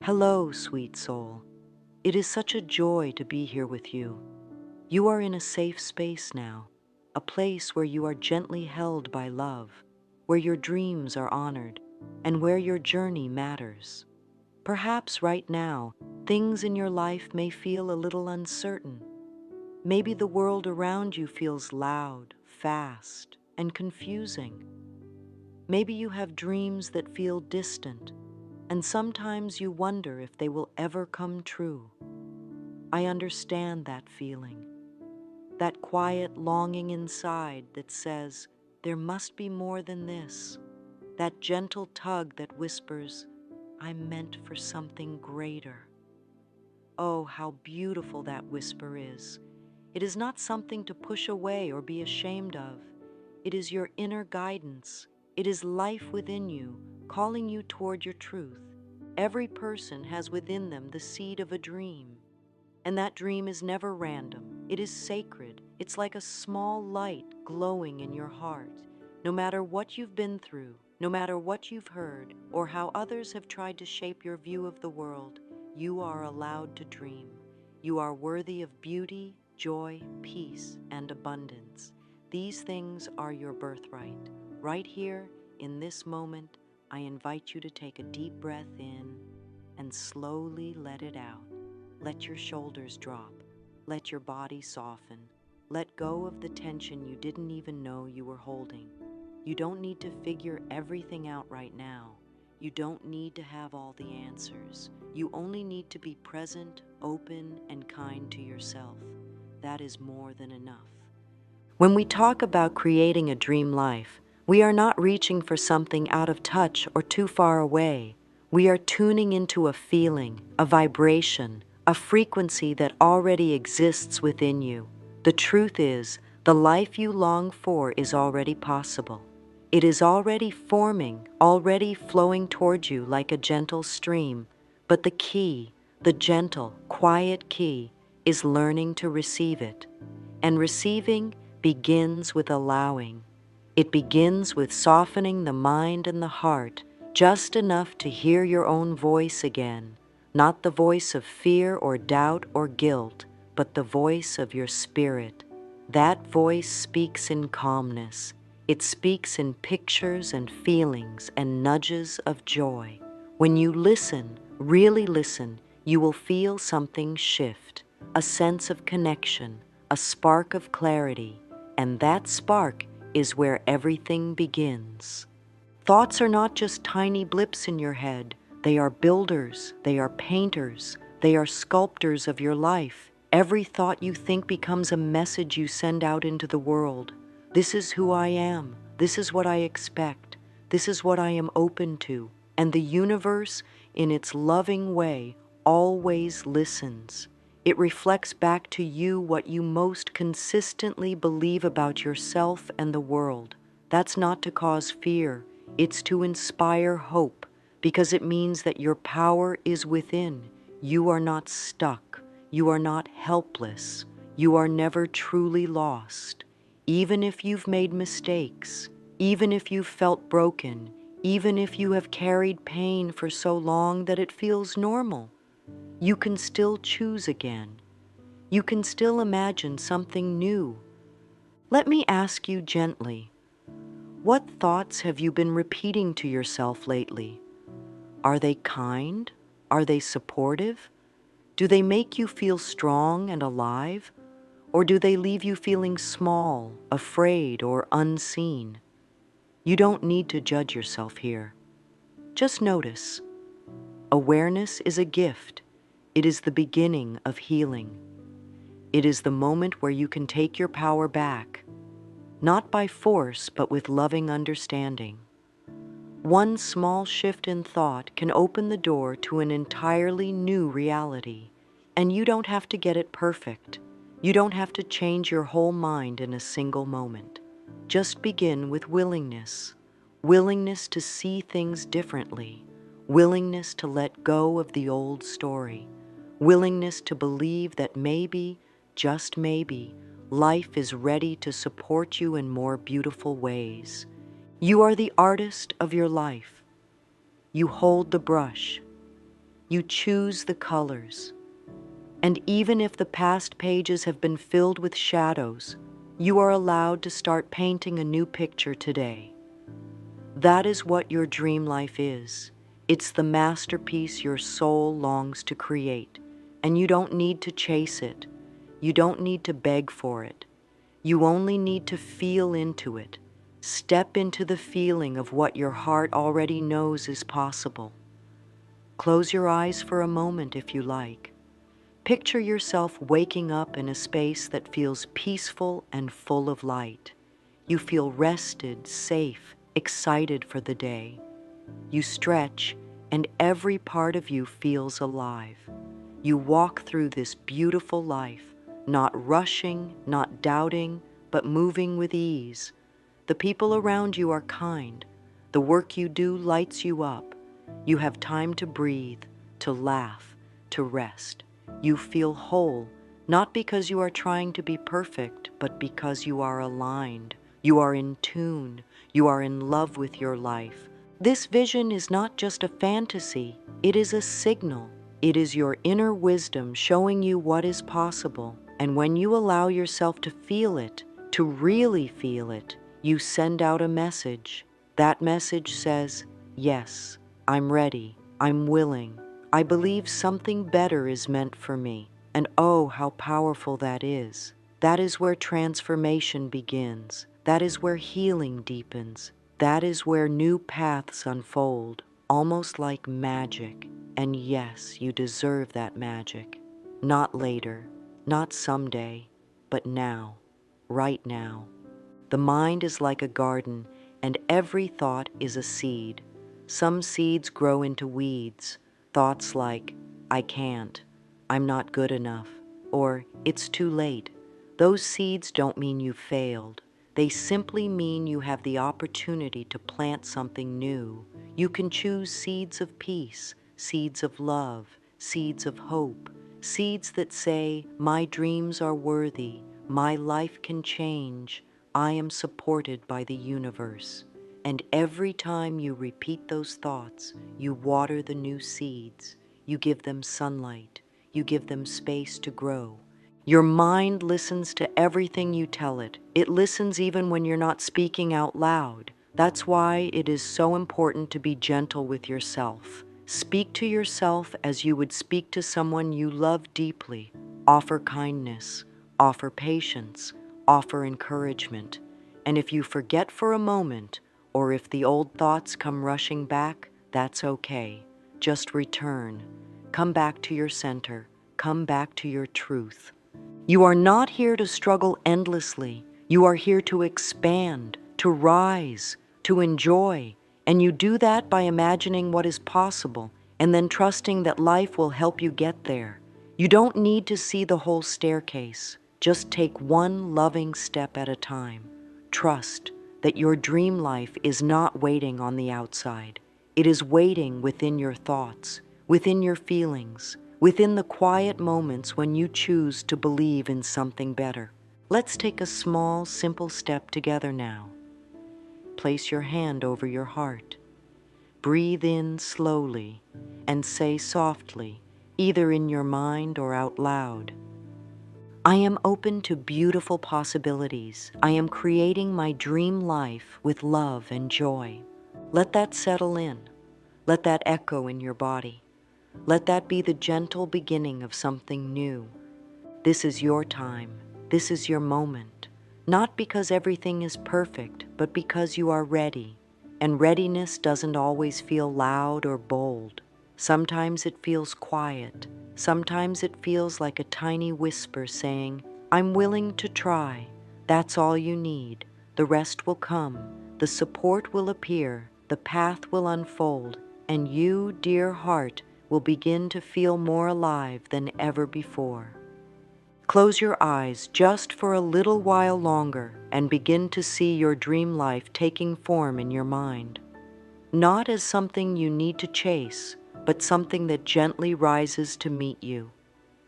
Hello, sweet soul. It is such a joy to be here with you. You are in a safe space now, a place where you are gently held by love, where your dreams are honored, and where your journey matters. Perhaps right now, things in your life may feel a little uncertain. Maybe the world around you feels loud, fast, and confusing. Maybe you have dreams that feel distant, and sometimes you wonder if they will ever come true. I understand that feeling, that quiet longing inside that says, there must be more than this, that gentle tug that whispers, I'm meant for something greater. Oh, how beautiful that whisper is. It is not something to push away or be ashamed of. It is your inner guidance. It is life within you, calling you toward your truth. Every person has within them the seed of a dream. And that dream is never random. It is sacred. It's like a small light glowing in your heart. No matter what you've been through, no matter what you've heard, or how others have tried to shape your view of the world, you are allowed to dream. You are worthy of beauty, joy, peace, and abundance. These things are your birthright. Right here, in this moment, I invite you to take a deep breath in and slowly let it out. Let your shoulders drop. Let your body soften. Let go of the tension you didn't even know you were holding. You don't need to figure everything out right now. You don't need to have all the answers. You only need to be present, open, and kind to yourself. That is more than enough. When we talk about creating a dream life, we are not reaching for something out of touch or too far away. We are tuning into a feeling, a vibration, a frequency that already exists within you. The truth is, the life you long for is already possible. It is already forming, already flowing toward you like a gentle stream. But the key, the gentle, quiet key, is learning to receive it. And receiving begins with allowing. It begins with softening the mind and the heart, just enough to hear your own voice again, not the voice of fear or doubt or guilt, but the voice of your spirit. That voice speaks in calmness. It speaks in pictures and feelings and nudges of joy. When you listen, really listen, you will feel something shift, a sense of connection, a spark of clarity, and that spark is where everything begins. Thoughts are not just tiny blips in your head. They are builders, they are painters, they are sculptors of your life. Every thought you think becomes a message you send out into the world. This is who I am. This is what I expect. This is what I am open to. And the universe, in its loving way, always listens. It reflects back to you what you most consistently believe about yourself and the world. That's not to cause fear. It's to inspire hope, because it means that your power is within. You are not stuck. You are not helpless. You are never truly lost. Even if you've made mistakes, even if you've felt broken, even if you have carried pain for so long that it feels normal, you can still choose again. You can still imagine something new. Let me ask you gently, what thoughts have you been repeating to yourself lately? Are they kind? Are they supportive? Do they make you feel strong and alive? Or do they leave you feeling small, afraid, or unseen? You don't need to judge yourself here. Just notice. Awareness is a gift. It is the beginning of healing. It is the moment where you can take your power back, not by force, but with loving understanding. One small shift in thought can open the door to an entirely new reality, and you don't have to get it perfect. You don't have to change your whole mind in a single moment. Just begin with willingness. Willingness to see things differently. Willingness to let go of the old story. Willingness to believe that maybe, just maybe, life is ready to support you in more beautiful ways. You are the artist of your life. You hold the brush. You choose the colors. And even if the past pages have been filled with shadows, you are allowed to start painting a new picture today. That is what your dream life is. It's the masterpiece your soul longs to create, and you don't need to chase it. You don't need to beg for it. You only need to feel into it. Step into the feeling of what your heart already knows is possible. Close your eyes for a moment if you like. Picture yourself waking up in a space that feels peaceful and full of light. You feel rested, safe, excited for the day. You stretch, and every part of you feels alive. You walk through this beautiful life, not rushing, not doubting, but moving with ease. The people around you are kind. The work you do lights you up. You have time to breathe, to laugh, to rest. You feel whole, not because you are trying to be perfect, but because you are aligned. You are in tune. You are in love with your life. This vision is not just a fantasy, it is a signal. It is your inner wisdom showing you what is possible. And when you allow yourself to feel it, to really feel it, you send out a message. That message says, yes, I'm ready, I'm willing, I believe something better is meant for me. And oh, how powerful that is. That is where transformation begins. That is where healing deepens. That is where new paths unfold, almost like magic. And yes, you deserve that magic. Not later, not someday, but now, right now. The mind is like a garden, and every thought is a seed. Some seeds grow into weeds, thoughts like, I can't, I'm not good enough, or it's too late. Those seeds don't mean you failed. They simply mean you have the opportunity to plant something new. You can choose seeds of peace, seeds of love, seeds of hope, seeds that say, my dreams are worthy, my life can change, I am supported by the universe. And every time you repeat those thoughts, you water the new seeds. You give them sunlight. You give them space to grow. Your mind listens to everything you tell it. It listens even when you're not speaking out loud. That's why it is so important to be gentle with yourself. Speak to yourself as you would speak to someone you love deeply. Offer kindness, offer patience, offer encouragement. And if you forget for a moment, or if the old thoughts come rushing back, that's okay. Just return. Come back to your center. Come back to your truth. You are not here to struggle endlessly. You are here to expand, to rise, to enjoy. And you do that by imagining what is possible and then trusting that life will help you get there. You don't need to see the whole staircase. Just take one loving step at a time. Trust that your dream life is not waiting on the outside. It is waiting within your thoughts, within your feelings, within the quiet moments when you choose to believe in something better. Let's take a small, simple step together now. Place your hand over your heart. Breathe in slowly and say softly, either in your mind or out loud, I am open to beautiful possibilities. I am creating my dream life with love and joy. Let that settle in. Let that echo in your body. Let that be the gentle beginning of something new. This is your time. This is your moment. Not because everything is perfect, but because you are ready. And readiness doesn't always feel loud or bold. Sometimes it feels quiet. Sometimes it feels like a tiny whisper saying, I'm willing to try. That's all you need. The rest will come. The support will appear. The path will unfold. And you, dear heart, will begin to feel more alive than ever before. Close your eyes just for a little while longer and begin to see your dream life taking form in your mind. Not as something you need to chase, but something that gently rises to meet you.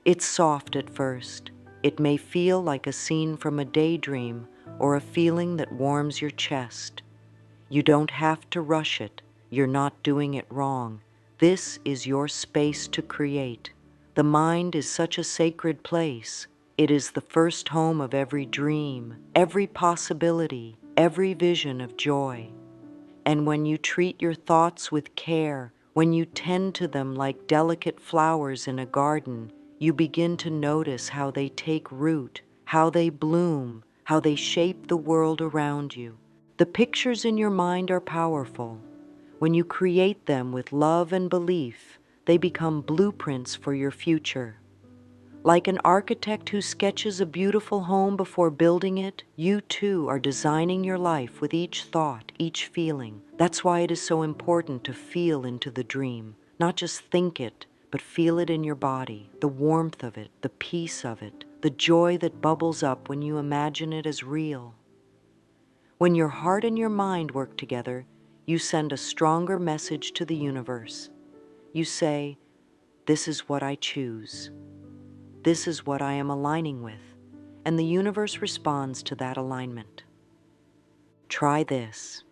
It's soft at first. It may feel like a scene from a daydream or a feeling that warms your chest. You don't have to rush it. You're not doing it wrong. This is your space to create. The mind is such a sacred place. It is the first home of every dream, every possibility, every vision of joy. And when you treat your thoughts with care, when you tend to them like delicate flowers in a garden, you begin to notice how they take root, how they bloom, how they shape the world around you. The pictures in your mind are powerful. When you create them with love and belief, they become blueprints for your future. Like an architect who sketches a beautiful home before building it, you too are designing your life with each thought, each feeling. That's why it is so important to feel into the dream. Not just think it, but feel it in your body, the warmth of it, the peace of it, the joy that bubbles up when you imagine it as real. When your heart and your mind work together, you send a stronger message to the universe. You say, "This is what I choose. This is what I am aligning with," and the universe responds to that alignment. Try this.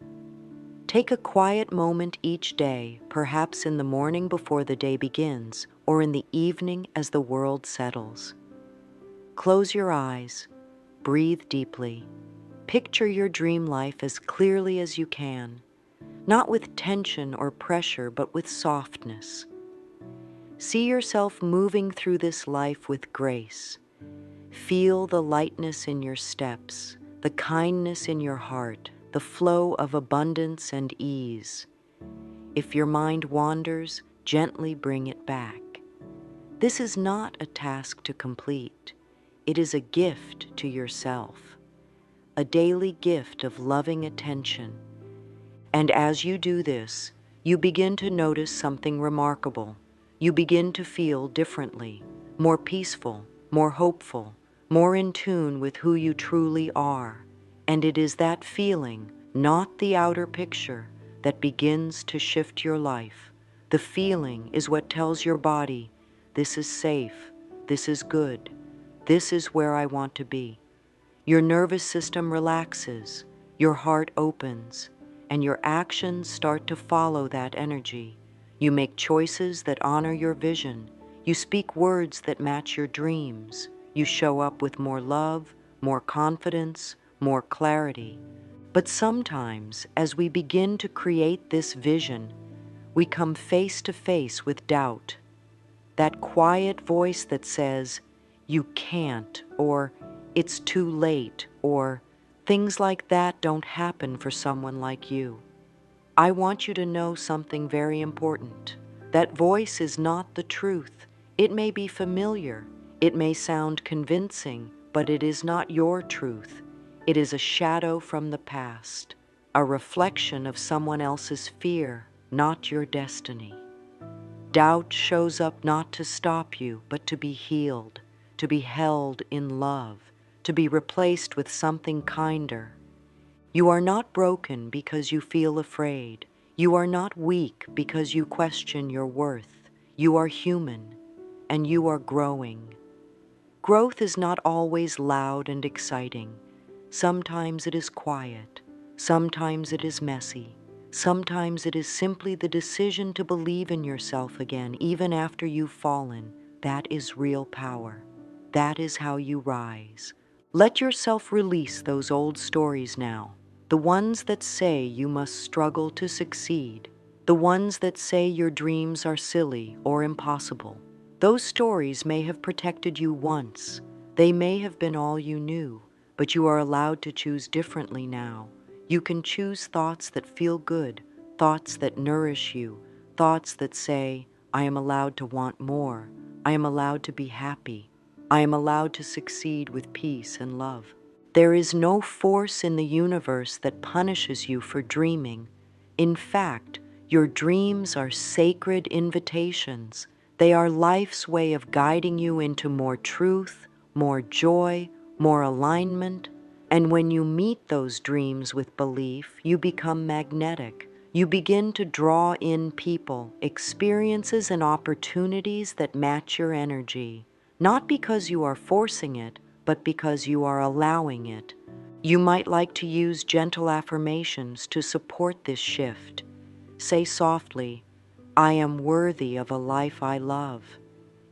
Take a quiet moment each day, perhaps in the morning before the day begins, or in the evening as the world settles. Close your eyes, breathe deeply, picture your dream life as clearly as you can, not with tension or pressure, but with softness. See yourself moving through this life with grace. Feel the lightness in your steps, the kindness in your heart, the flow of abundance and ease. If your mind wanders, gently bring it back. This is not a task to complete. It is a gift to yourself, a daily gift of loving attention. And as you do this, you begin to notice something remarkable. You begin to feel differently, more peaceful, more hopeful, more in tune with who you truly are. And it is that feeling, not the outer picture, that begins to shift your life. The feeling is what tells your body, "This is safe, this is good, this is where I want to be." Your nervous system relaxes, your heart opens, and your actions start to follow that energy. You make choices that honor your vision. You speak words that match your dreams. You show up with more love, more confidence, more clarity. But sometimes, as we begin to create this vision, we come face to face with doubt. That quiet voice that says, "You can't," or "It's too late," or "Things like that don't happen for someone like you." I want you to know something very important. That voice is not the truth. It may be familiar, it may sound convincing, but it is not your truth. It is a shadow from the past, a reflection of someone else's fear, not your destiny. Doubt shows up not to stop you, but to be healed, to be held in love, to be replaced with something kinder. You are not broken because you feel afraid. You are not weak because you question your worth. You are human, and you are growing. Growth is not always loud and exciting. Sometimes it is quiet. Sometimes it is messy. Sometimes it is simply the decision to believe in yourself again, even after you've fallen. That is real power. That is how you rise. Let yourself release those old stories now. The ones that say you must struggle to succeed. The ones that say your dreams are silly or impossible. Those stories may have protected you once. They may have been all you knew, but you are allowed to choose differently now. You can choose thoughts that feel good, thoughts that nourish you, thoughts that say, "I am allowed to want more. I am allowed to be happy. I am allowed to succeed with peace and love." There is no force in the universe that punishes you for dreaming. In fact, your dreams are sacred invitations. They are life's way of guiding you into more truth, more joy, more alignment. And when you meet those dreams with belief, you become magnetic. You begin to draw in people, experiences, and opportunities that match your energy. Not because you are forcing it, but because you are allowing it. You might like to use gentle affirmations to support this shift. Say softly, I am worthy of a life I love.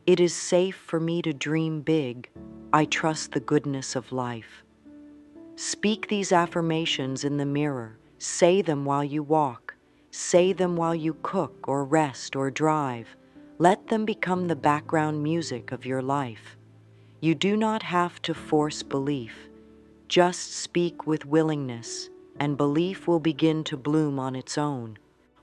It is safe for me to dream big. I trust the goodness of life. Speak these affirmations in the mirror. Say them while you walk. Say them while you cook or rest or drive. Let them become the background music of your life. You do not have to force belief. Just speak with willingness, and belief will begin to bloom on its own.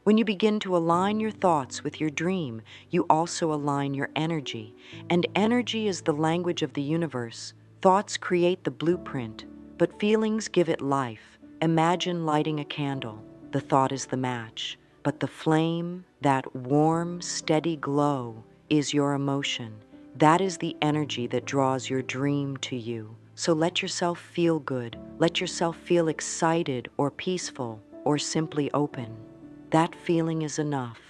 When you begin to align your thoughts with your dream, you also align your energy. And energy is the language of the universe. Thoughts create the blueprint, but feelings give it life. Imagine lighting a candle. The thought is the match, but the flame, that warm, steady glow, is your emotion. That is the energy that draws your dream to you. So let yourself feel good. Let yourself feel excited or peaceful or simply open. That feeling is enough.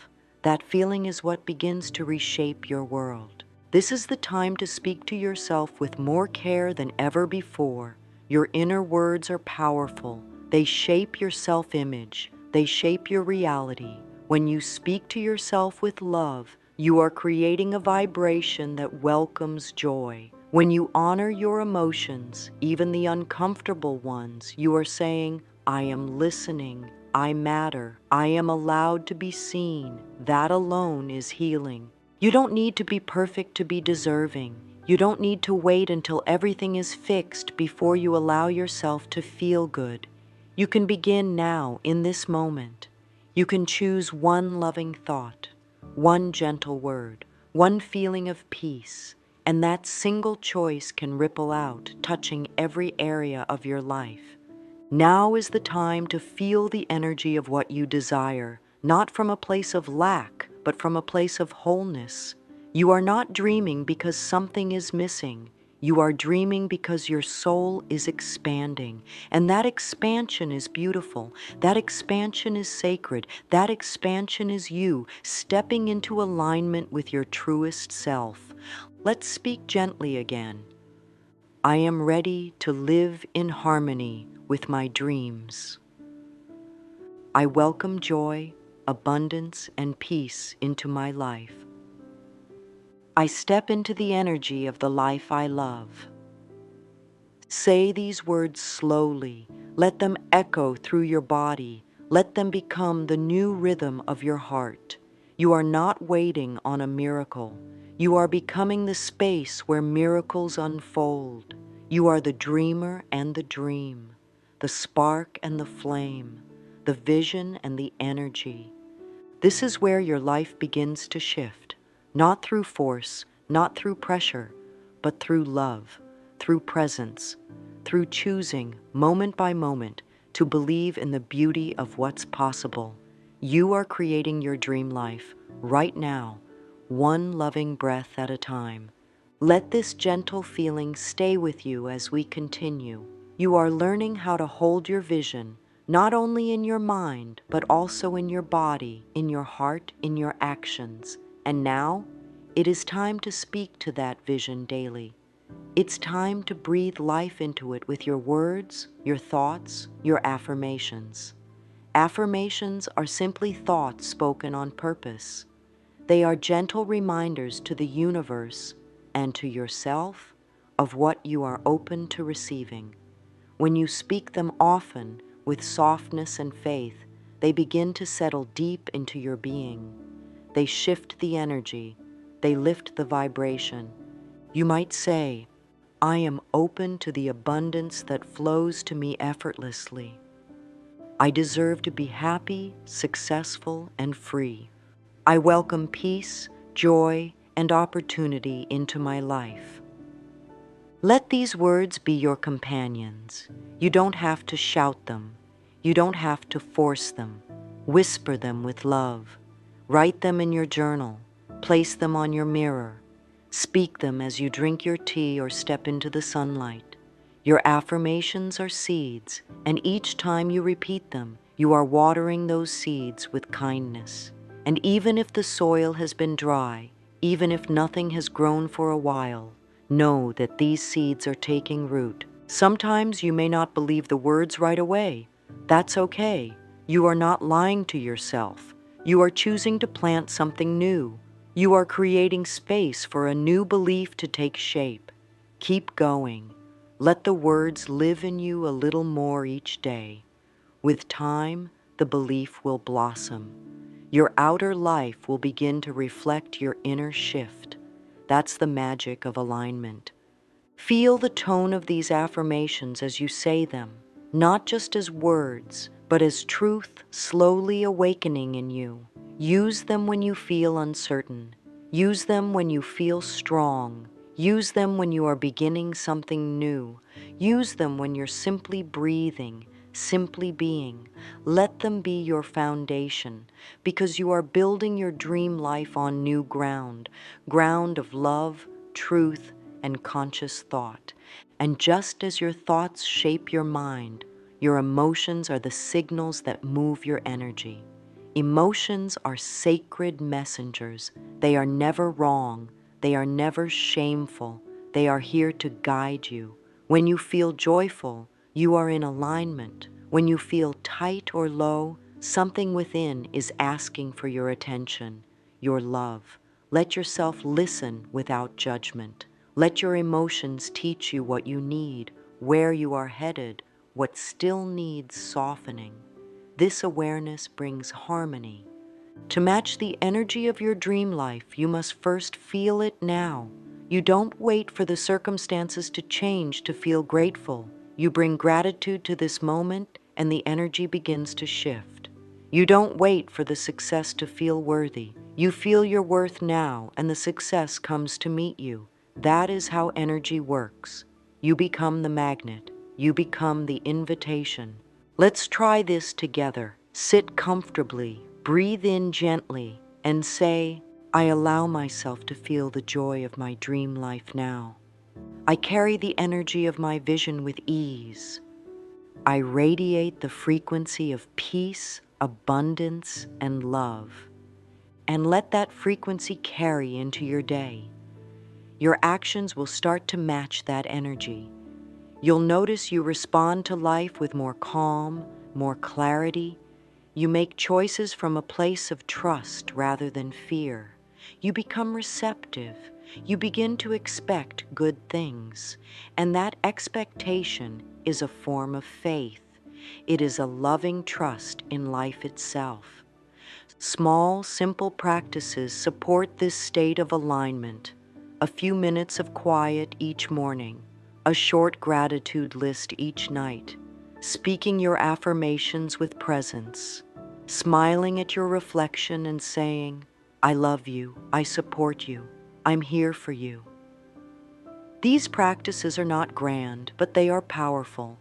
That feeling is what begins to reshape your world. This is the time to speak to yourself with more care than ever before. Your inner words are powerful. They shape your self-image. They shape your reality. When you speak to yourself with love, you are creating a vibration that welcomes joy. When you honor your emotions, even the uncomfortable ones, you are saying, I am listening. I matter. I am allowed to be seen. That alone is healing. You don't need to be perfect to be deserving. You don't need to wait until everything is fixed before you allow yourself to feel good. You can begin now, in this moment. You can choose one loving thought, one gentle word, one feeling of peace, and that single choice can ripple out, touching every area of your life. Now is the time to feel the energy of what you desire, not from a place of lack, but from a place of wholeness. You are not dreaming because something is missing. You are dreaming because your soul is expanding, and that expansion is beautiful. That expansion is sacred. That expansion is you stepping into alignment with your truest self. Let's speak gently again. I am ready to live in harmony with my dreams. I welcome joy, abundance, and peace into my life. I step into the energy of the life I love. Say these words slowly. Let them echo through your body. Let them become the new rhythm of your heart. You are not waiting on a miracle. You are becoming the space where miracles unfold. You are the dreamer and the dream, the spark and the flame, the vision and the energy. This is where your life begins to shift, not through force, not through pressure, but through love, through presence, through choosing, moment by moment, to believe in the beauty of what's possible. You are creating your dream life right now, one loving breath at a time. Let this gentle feeling stay with you as we continue. You are learning how to hold your vision, not only in your mind, but also in your body, in your heart, in your actions. And now, it is time to speak to that vision daily. It's time to breathe life into it with your words, your thoughts, your affirmations. Affirmations are simply thoughts spoken on purpose. They are gentle reminders to the universe and to yourself of what you are open to receiving. When you speak them often with softness and faith, they begin to settle deep into your being. They shift the energy. They lift the vibration. You might say, I am open to the abundance that flows to me effortlessly. I deserve to be happy, successful, and free. I welcome peace, joy, and opportunity into my life. Let these words be your companions. You don't have to shout them. You don't have to force them. Whisper them with love. Write them in your journal. Place them on your mirror. Speak them as you drink your tea or step into the sunlight. Your affirmations are seeds, and each time you repeat them, you are watering those seeds with kindness. And even if the soil has been dry, even if nothing has grown for a while, know that these seeds are taking root. Sometimes you may not believe the words right away. That's okay. You are not lying to yourself. You are choosing to plant something new. You are creating space for a new belief to take shape. Keep going. Let the words live in you a little more each day. With time, the belief will blossom. Your outer life will begin to reflect your inner shift. That's the magic of alignment. Feel the tone of these affirmations as you say them, not just as words, but as truth slowly awakening in you. Use them when you feel uncertain. Use them when you feel strong. Use them when you are beginning something new. Use them when you're simply breathing, simply being. Let them be your foundation, because you are building your dream life on new ground, ground of love, truth, and conscious thought. And just as your thoughts shape your mind, your emotions are the signals that move your energy. Emotions are sacred messengers. They are never wrong. They are never shameful. They are here to guide you. When you feel joyful, you are in alignment. When you feel tight or low, something within is asking for your attention, your love. Let yourself listen without judgment. Let your emotions teach you what you need, where you are headed, what still needs softening. This awareness brings harmony. To match the energy of your dream life, you must first feel it now. You don't wait for the circumstances to change to feel grateful. You bring gratitude to this moment, and the energy begins to shift. You don't wait for the success to feel worthy. You feel your worth now, and the success comes to meet you. That is how energy works. You become the magnet. You become the invitation. Let's try this together. Sit comfortably, breathe in gently, and say, I allow myself to feel the joy of my dream life now. I carry the energy of my vision with ease. I radiate the frequency of peace, abundance, and love. And let that frequency carry into your day. Your actions will start to match that energy. You'll notice you respond to life with more calm, more clarity. You make choices from a place of trust rather than fear. You become receptive. You begin to expect good things. And that expectation is a form of faith. It is a loving trust in life itself. Small, simple practices support this state of alignment. A few minutes of quiet each morning, a short gratitude list each night, speaking your affirmations with presence, smiling at your reflection and saying, I love you, I support you, I'm here for you. These practices are not grand, but they are powerful.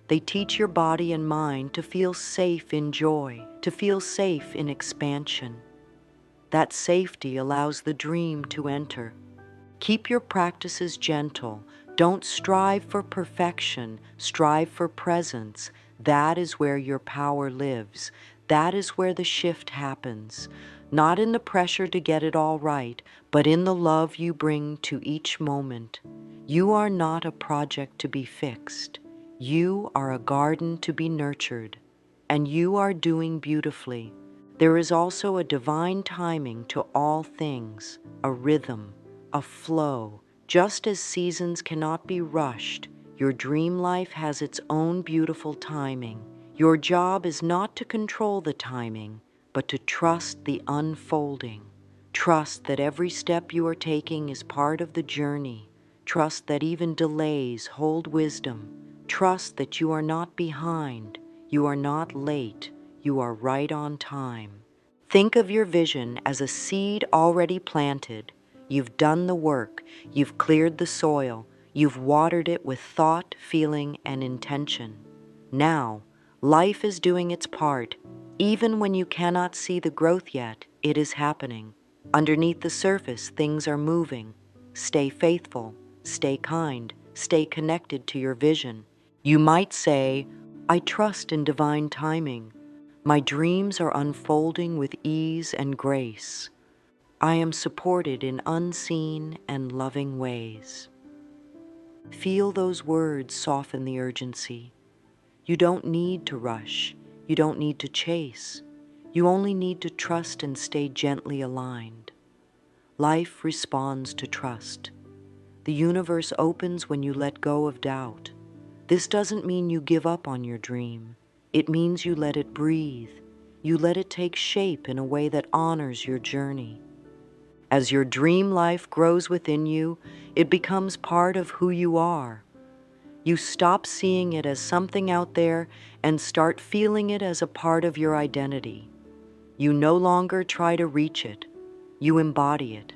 They teach your body and mind to feel safe in joy, to feel safe in expansion. That safety allows the dream to enter. Keep your practices gentle. Don't strive for perfection. Strive for presence. That is where your power lives. That is where the shift happens. Not in the pressure to get it all right, but in the love you bring to each moment. You are not a project to be fixed. You are a garden to be nurtured. And you are doing beautifully. There is also a divine timing to all things, a rhythm, a flow. Just as seasons cannot be rushed, your dream life has its own beautiful timing. Your job is not to control the timing, but to trust the unfolding. Trust that every step you are taking is part of the journey. Trust that even delays hold wisdom. Trust that you are not behind. You are not late. You are right on time. Think of your vision as a seed already planted. You've done the work. You've cleared the soil. You've watered it with thought, feeling, and intention. Now, life is doing its part. Even when you cannot see the growth yet, it is happening. Underneath the surface, things are moving. Stay faithful. Stay kind. Stay connected to your vision. You might say, I trust in divine timing. My dreams are unfolding with ease and grace. I am supported in unseen and loving ways. Feel those words soften the urgency. You don't need to rush. You don't need to chase. You only need to trust and stay gently aligned. Life responds to trust. The universe opens when you let go of doubt. This doesn't mean you give up on your dream. It means you let it breathe. You let it take shape in a way that honors your journey. As your dream life grows within you, it becomes part of who you are. You stop seeing it as something out there and start feeling it as a part of your identity. You no longer try to reach it. You embody it.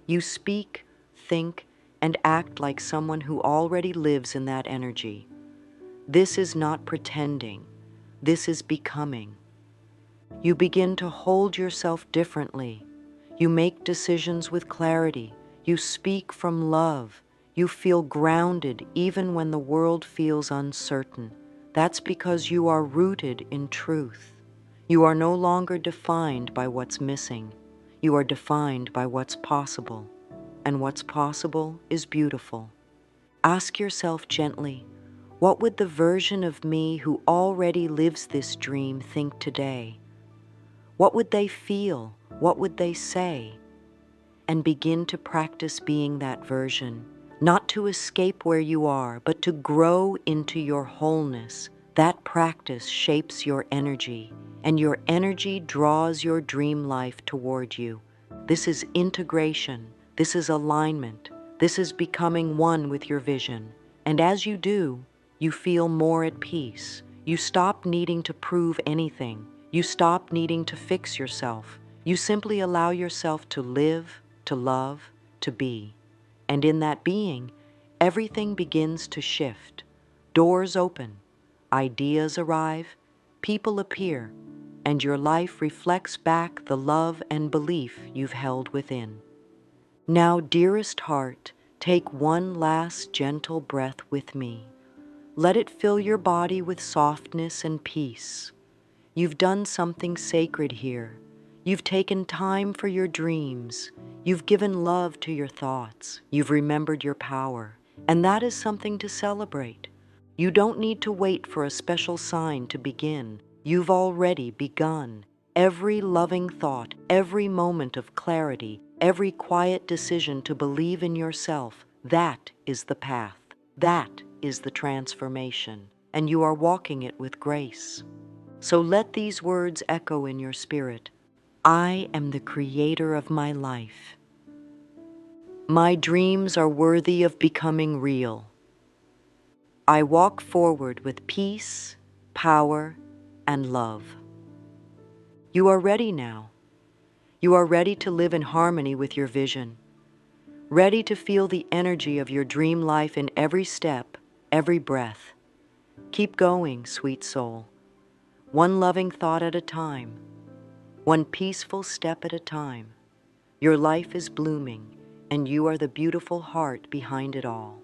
You speak, think, and act like someone who already lives in that energy. This is not pretending. This is becoming. You begin to hold yourself differently. You make decisions with clarity. You speak from love. You feel grounded even when the world feels uncertain. That's because you are rooted in truth. You are no longer defined by what's missing. You are defined by what's possible. And what's possible is beautiful. Ask yourself gently, what would the version of me who already lives this dream think today? What would they feel? What would they say? And begin to practice being that version, not to escape where you are, but to grow into your wholeness. That practice shapes your energy, and your energy draws your dream life toward you. This is integration. This is alignment. This is becoming one with your vision. And as you do, you feel more at peace. You stop needing to prove anything. You stop needing to fix yourself. You simply allow yourself to live, to love, to be. And in that being, everything begins to shift. Doors open, ideas arrive, people appear, and your life reflects back the love and belief you've held within. Now, dearest heart, take one last gentle breath with me. Let it fill your body with softness and peace. You've done something sacred here. You've taken time for your dreams. You've given love to your thoughts. You've remembered your power. And that is something to celebrate. You don't need to wait for a special sign to begin. You've already begun. Every loving thought, every moment of clarity, every quiet decision to believe in yourself, that is the path. That is the transformation. And you are walking it with grace. So let these words echo in your spirit. I am the creator of my life. My dreams are worthy of becoming real. I walk forward with peace, power, and love. You are ready now. You are ready to live in harmony with your vision. Ready to feel the energy of your dream life in every step, every breath. Keep going, sweet soul. One loving thought at a time. One peaceful step at a time. Your life is blooming, and you are the beautiful heart behind it all.